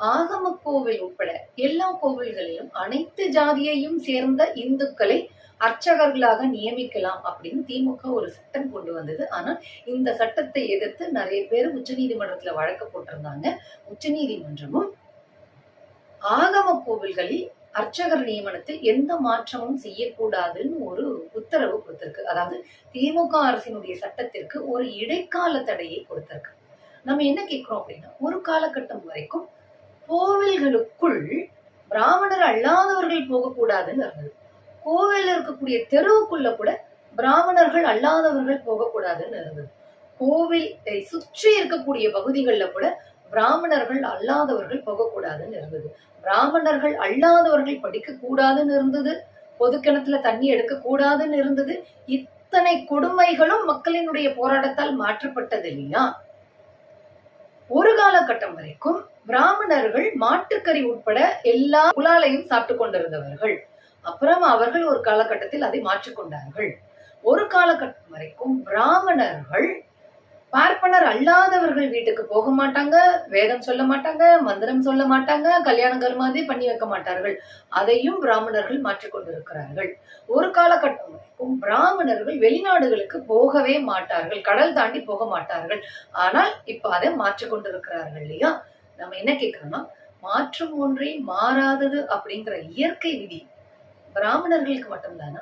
ஆகம கோவில் உட்பட எல்லா கோவில்களிலும் அனைத்து ஜாதியையும் சேர்ந்த இந்துக்களை அர்ச்சகர்களாக நியமிக்கலாம் அப்படின்னு திமுக ஒரு சட்டம் கொண்டு வந்தது. ஆனா இந்த சட்டத்தை எதிர்த்து நிறைய பேர் உச்ச நீதிமன்றத்துல வழக்கு போட்டிருந்தாங்க. உச்ச நீதிமன்றமும் ஆகம கோவில்களில் அர்ச்சகர் நியமனத்தில் எந்த மாற்றமும் செய்யக்கூடாதுன்னு ஒரு உத்தரவு கொடுத்திருக்கு. அதாவது திமுக அரசினுடைய சட்டத்திற்கு ஒரு இடைக்கால தடையை கொடுத்திருக்கு. நம்ம என்ன கேட்கிறோம் அப்படின்னா, ஒரு காலகட்டம் வரைக்கும் கோவில்களுக்குள் பிராமணர் அல்லாதவர்கள் போகக்கூடாதுன்னு இருந்தது. கோவில் இருக்கக்கூடிய தெருவுக்குள்ள கூட பிராமணர்கள் அல்லாதவர்கள் போகக்கூடாதுன்னு இருந்தது. கோவிலை சுற்றி இருக்கக்கூடிய பகுதிகளில் கூட பிராமணர்கள் அல்லாதவர்கள் போகக்கூடாதுன்னு இருந்தது. பிராமணர்கள் அல்லாதவர்கள் படிக்க கூடாதுன்னு இருந்தது. பொது கிணத்துல தண்ணி எடுக்க கூடாதுன்னு இருந்தது. இத்தனை கொடுமைகளும் மக்களினுடைய போராட்டத்தால் மாற்றப்பட்டது இல்லையா? ஒரு காலகட்டம் வரைக்கும் பிராமணர்கள் மாட்டுக்கறி உட்பட எல்லா புலாலையும் சாப்பிட்டு கொண்டிருந்தவர்கள். அப்புறம் அவர்கள் ஒரு காலகட்டத்தில் அதை மாற்றிக்கொண்டார்கள். ஒரு காலகட்டம் வரைக்கும் பிராமணர்கள் பார்ப்பனர் அல்லாதவர்கள் வீட்டுக்கு போக மாட்டாங்க, வேதம் சொல்ல மாட்டாங்க, மந்திரம் சொல்ல மாட்டாங்க, கல்யாணம் கருமாதி பண்ணி வைக்க மாட்டார்கள். அதையும் பிராமணர்கள் மாற்றிக்கொண்டிருக்கிறார்கள். ஒரு காலகட்டம் வரைக்கும் பிராமணர்கள் வெளிநாடுகளுக்கு போகவே மாட்டார்கள், கடல் தாண்டி போக மாட்டார்கள். ஆனால் இப்ப அதை மாற்றிக்கொண்டிருக்கிறார்கள் இல்லையா? நம்ம என்ன கேட்கிறோம்னா, மாற்றம் ஒன்றே மாறாதது அப்படிங்கிற இயற்கை விதி பிராமணர்களுக்கு மட்டும்தானா?